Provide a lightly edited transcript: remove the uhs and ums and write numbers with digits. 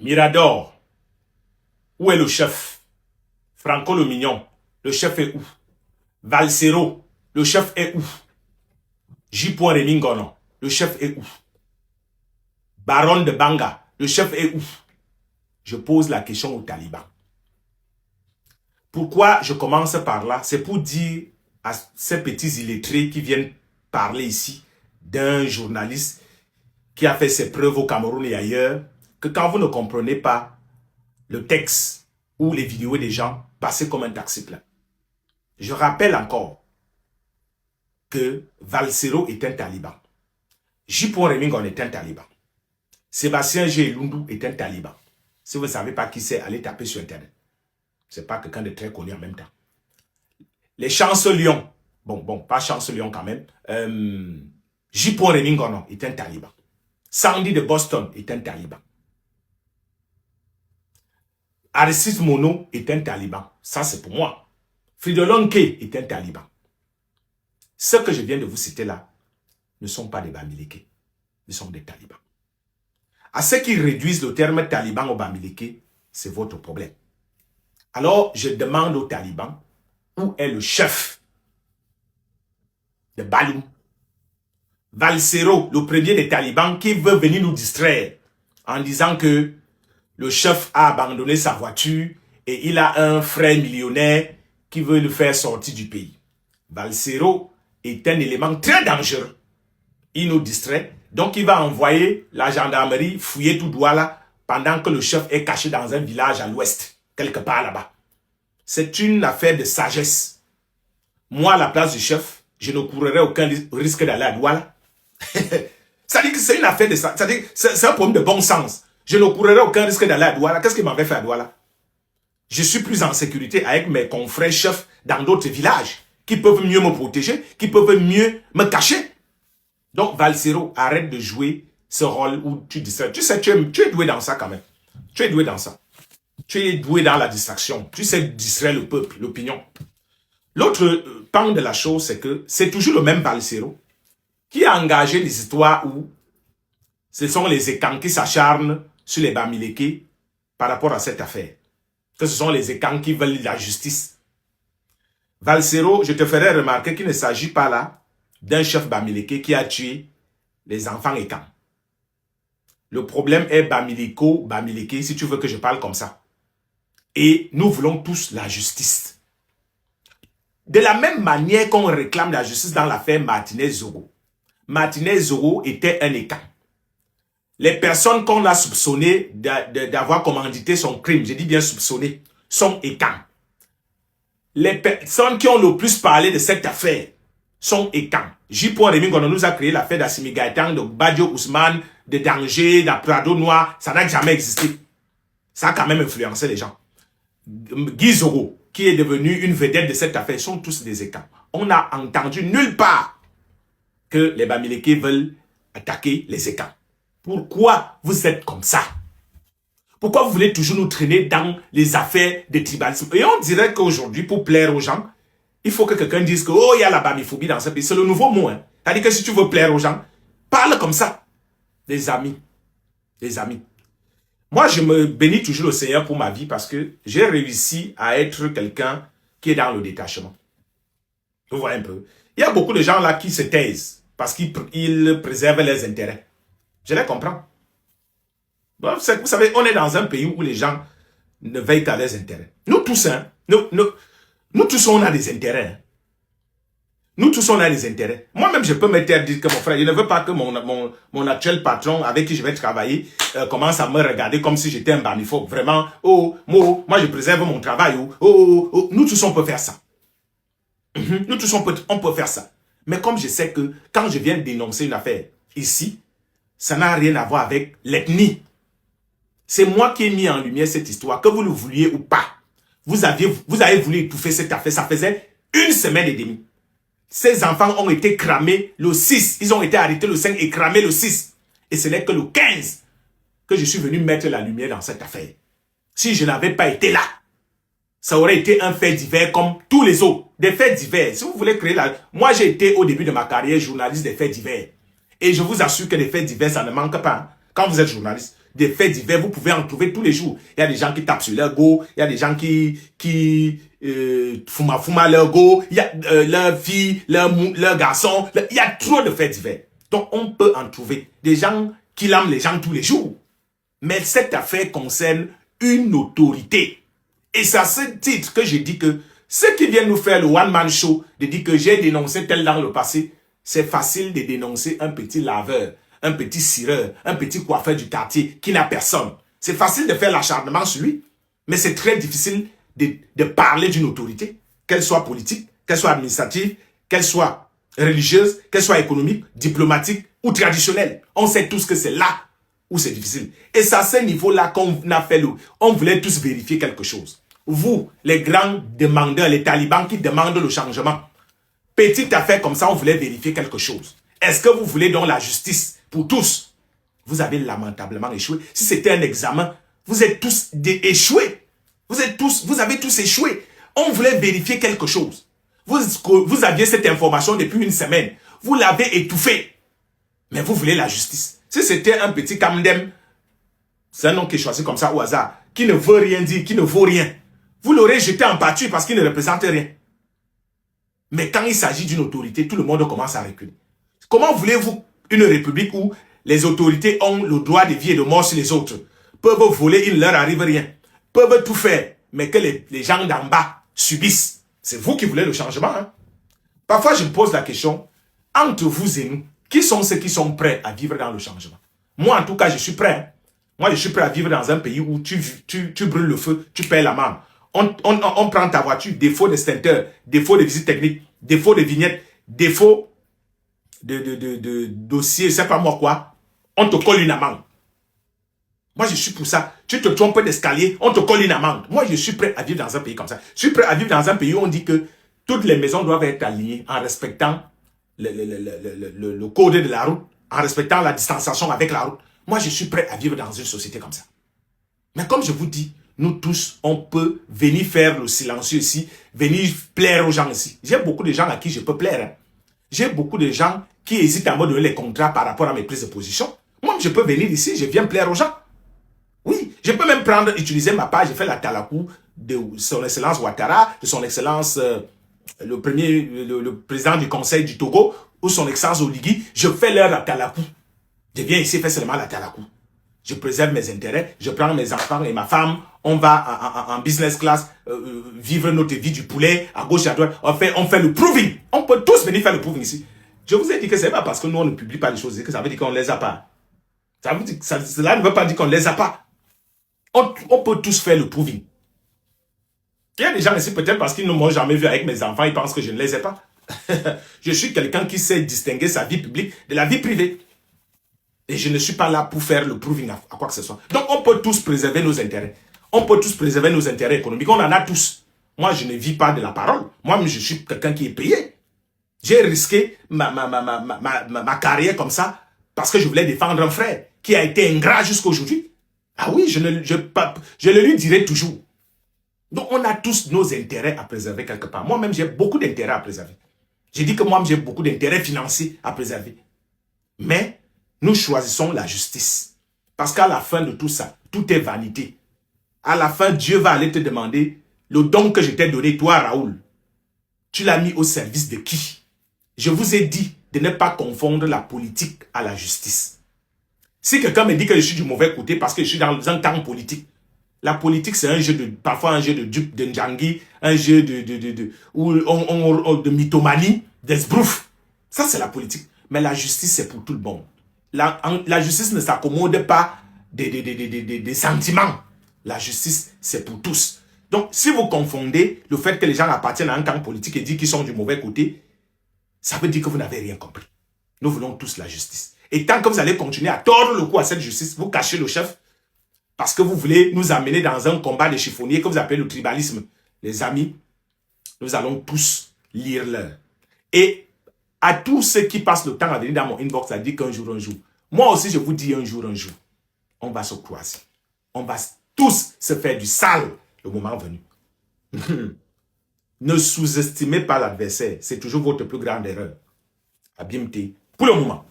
Mirador, où est le chef? Franco le Mignon, le chef est où? Valsero, le chef est où? J. Remingono, le chef est où? Baron de Banga, le chef est où? Je pose la question aux talibans. Pourquoi je commence par là? C'est pour dire à ces petits illettrés qui viennent parler ici d'un journaliste qui a fait ses preuves au Cameroun et ailleurs, que quand vous ne comprenez pas le texte ou les vidéos des gens, passez comme un taxi plein. Je rappelle encore que Valsero est un taliban. J. Remingon est un taliban. Sébastien G. Lundu est un taliban. Si vous ne savez pas qui c'est, allez taper sur Internet. C'est pas quelqu'un de très connu en même temps. Les chancelions, bon, pas chancelions quand même, J. Remingon est un taliban. Sandy de Boston est un taliban. Aristide Mono est un taliban. Ça, c'est pour moi. Fridolin Kay est un taliban. Ceux que je viens de vous citer là ne sont pas des Bamileke. Ils sont des talibans. À ceux qui réduisent le terme taliban au Bamileke, c'est votre problème. Alors, je demande aux talibans, où est le chef de Balou? Valsero, le premier des talibans, qui veut venir nous distraire en disant que le chef a abandonné sa voiture et il a un frère millionnaire qui veut le faire sortir du pays. Valsero est un élément très dangereux. Il nous distrait, donc il va envoyer la gendarmerie fouiller tout droit là pendant que le chef est caché dans un village à l'ouest, quelque part là-bas. C'est une affaire de sagesse. Moi, à la place du chef, je ne courrais aucun risque d'aller à Douala. Ça dit que c'est une affaire de ça. C'est un problème de bon sens. Je ne courrais aucun risque d'aller à Douala. Qu'est-ce qu'il m'avait fait à Douala? Je suis plus en sécurité avec mes confrères chefs dans d'autres villages qui peuvent mieux me protéger, qui peuvent mieux me cacher. Donc, Valsero, arrête de jouer ce rôle où tu distrais. Tu sais, tu es doué dans ça quand même. Tu es doué dans ça. Tu es doué dans la distraction. Tu sais distraire le peuple, l'opinion. L'autre pan de la chose, c'est que c'est toujours le même Valsero qui a engagé des histoires où ce sont les Ekans qui s'acharnent sur les Bamileke par rapport à cette affaire. Que ce sont les Ekans qui veulent la justice. Valsero, je te ferai remarquer qu'il ne s'agit pas là d'un chef Bamileke qui a tué les enfants Ekans. Le problème est Bamileke, si tu veux que je parle comme ça. Et nous voulons tous la justice. De la même manière qu'on réclame la justice dans l'affaire Martinez-Zoro. Martinez-Zoro était un Ekan. Les personnes qu'on a soupçonnées d'avoir commandité son crime, je dis bien soupçonnées, sont Ekans. Les personnes qui ont le plus parlé de cette affaire sont Ekans. J. Remingon nous a créé l'affaire d'Assimi Gaëtan, de Badio Ousmane, de Danger, de Prado Noir. Ça n'a jamais existé. Ça a quand même influencé les gens. Guy Zoro, qui est devenu une vedette de cette affaire, sont tous des Ekans. On n'a entendu nulle part que les Bamileke veulent attaquer les Ekans. Pourquoi vous êtes comme ça? Pourquoi vous voulez toujours nous traîner dans les affaires de tribalisme? Et on dirait qu'aujourd'hui, pour plaire aux gens, il faut que quelqu'un dise que oh, il y a la bamiphobie dans ce pays. C'est le nouveau mot. Hein. C'est-à-dire que si tu veux plaire aux gens, parle comme ça. Les amis. Les amis. Moi, je me bénis toujours le Seigneur pour ma vie parce que j'ai réussi à être quelqu'un qui est dans le détachement. Vous voyez un peu. Il y a beaucoup de gens là qui se taisent parce qu'ils préservent leurs intérêts. Je les comprends. Bon, vous savez, on est dans un pays où les gens ne veillent qu'à leurs intérêts. Nous tous, hein, nous tous, on a des intérêts. Hein. Nous tous, on a des intérêts. Moi-même, je peux me taire dire que mon frère, je ne veux pas que mon actuel patron avec qui je vais travailler commence à me regarder comme si j'étais un bamiphobe. Vraiment, moi, je préserve mon travail. Nous tous, on peut faire ça. Nous tous, on peut faire ça. Mais comme je sais que quand je viens dénoncer une affaire ici, ça n'a rien à voir avec l'ethnie. C'est moi qui ai mis en lumière cette histoire, que vous le vouliez ou pas. Vous avez voulu étouffer cette affaire. Ça faisait 1 semaine et demie. Ces enfants ont été cramés le 6. Ils ont été arrêtés le 5 et cramés le 6. Et ce n'est que le 15 que je suis venu mettre la lumière dans cette affaire. Si je n'avais pas été là, ça aurait été un fait divers comme tous les autres. Des faits divers. Si vous voulez créer la... Moi, j'ai été au début de ma carrière journaliste des faits divers. Et je vous assure que les faits divers, ça ne manque pas. Quand vous êtes journaliste, des faits divers, vous pouvez en trouver tous les jours. Il y a des gens qui tapent sur leur go, il y a des gens qui fuma leur go, il y a leur fille, leur garçon, il y a trop de faits divers. Donc on peut en trouver des gens qui lament les gens tous les jours. Mais cette affaire concerne une autorité. Et c'est à ce titre que je dis que ceux qui viennent nous faire le one-man show, de dire que j'ai dénoncé tel dans le passé, c'est facile de dénoncer un petit laveur, un petit cireur, un petit coiffeur du quartier qui n'a personne. C'est facile de faire l'acharnement sur lui, mais c'est très difficile de parler d'une autorité, qu'elle soit politique, qu'elle soit administrative, qu'elle soit religieuse, qu'elle soit économique, diplomatique ou traditionnelle. On sait tous que c'est là où c'est difficile. Et c'est à ce niveau-là qu'on a fait on voulait tous vérifier quelque chose. Vous, les grands demandeurs, les talibans qui demandent le changement, petite affaire comme ça, on voulait vérifier quelque chose. Est-ce que vous voulez donc la justice pour tous? Vous avez lamentablement échoué. Si c'était un examen, vous êtes tous échoués. Vous avez tous échoué. On voulait vérifier quelque chose. Vous aviez cette information depuis une semaine. Vous l'avez étouffée. Mais vous voulez la justice. Si c'était un petit Kamdem, c'est un nom qui est choisi comme ça au hasard, qui ne veut rien dire, qui ne vaut rien, vous l'aurez jeté en pâture parce qu'il ne représente rien. Mais quand il s'agit d'une autorité, tout le monde commence à reculer. Comment voulez-vous une république où les autorités ont le droit de vie et de mort sur les autres, peuvent voler, il ne leur arrive rien, peuvent tout faire, mais que les gens d'en bas subissent? C'est vous qui voulez le changement. Hein? Parfois, je me pose la question, entre vous et nous, qui sont ceux qui sont prêts à vivre dans le changement? Moi, en tout cas, je suis prêt. Hein? Moi, je suis prêt à vivre dans un pays où tu brûles le feu, tu paies l'amende. On prend ta voiture, défaut d'extincteur, défaut de visite technique, défaut de vignette, défaut de dossier, je sais pas moi quoi, on te colle une amende. Moi, je suis pour ça. Tu te trompes d'escalier, on te colle une amende. Moi, je suis prêt à vivre dans un pays comme ça. Je suis prêt à vivre dans un pays où on dit que toutes les maisons doivent être alignées en respectant le code de la route, en respectant la distanciation avec la route. Moi, je suis prêt à vivre dans une société comme ça. Mais comme je vous dis, nous tous, on peut venir faire le silencieux ici, venir plaire aux gens ici. J'ai beaucoup de gens à qui je peux plaire. Hein. J'ai beaucoup de gens qui hésitent à me donner les contrats par rapport à mes prises de position. Moi, je peux venir ici, je viens plaire aux gens. Oui, je peux même utiliser ma page, je fais la talakou de son excellence Ouattara, de son excellence le président du conseil du Togo, ou son excellence Oligui, je fais leur la talakou. Je viens ici faire seulement la talakou. Je préserve mes intérêts, je prends mes enfants et ma femme, on va en business class, vivre notre vie du poulet, à gauche, à droite, on fait le proving. On peut tous venir faire le proving ici. Je vous ai dit que c'est pas parce que nous on ne publie pas les choses, que ça veut dire qu'on les a pas. Cela ne veut pas dire qu'on les a pas. On peut tous faire le proving. Il y a des gens ici, peut-être parce qu'ils ne m'ont jamais vu avec mes enfants, ils pensent que je ne les ai pas. Je suis quelqu'un qui sait distinguer sa vie publique de la vie privée. Et je ne suis pas là pour faire le proving à quoi que ce soit. Donc, on peut tous préserver nos intérêts. On peut tous préserver nos intérêts économiques. On en a tous. Moi, je ne vis pas de la parole. Moi, je suis quelqu'un qui est payé. J'ai risqué ma carrière comme ça parce que je voulais défendre un frère qui a été ingrat jusqu'à aujourd'hui. Ah oui, je le lui dirai toujours. Donc, on a tous nos intérêts à préserver quelque part. Moi-même, j'ai beaucoup d'intérêts à préserver. J'ai dit que moi, j'ai beaucoup d'intérêts financiers à préserver. Mais nous choisissons la justice. Parce qu'à la fin de tout ça, tout est vanité. À la fin, Dieu va aller te demander le don que je t'ai donné, toi, Raoul. Tu l'as mis au service de qui? Je vous ai dit de ne pas confondre la politique à la justice. Si quelqu'un me dit que je suis du mauvais côté parce que je suis dans un camp politique, la politique, c'est un jeu parfois un jeu de dupe, de Ndjangi, un jeu de mythomanie, d'esbrouf. Ça, c'est la politique. Mais la justice, c'est pour tout le monde. La justice ne s'accommode pas des sentiments. La justice, c'est pour tous. Donc, si vous confondez le fait que les gens appartiennent à un camp politique et disent qu'ils sont du mauvais côté, ça veut dire que vous n'avez rien compris. Nous voulons tous la justice. Et tant que vous allez continuer à tordre le cou à cette justice, vous cachez le chef parce que vous voulez nous amener dans un combat de chiffonniers que vous appelez le tribalisme. Les amis, nous allons tous lire l'heure. Et à tous ceux qui passent le temps à venir dans mon inbox à dire qu'un jour, moi aussi je vous dis un jour, on va se croiser. On va tous se faire du sale le moment venu. Ne sous-estimez pas l'adversaire. C'est toujours votre plus grande erreur. Abimté. Pour le moment.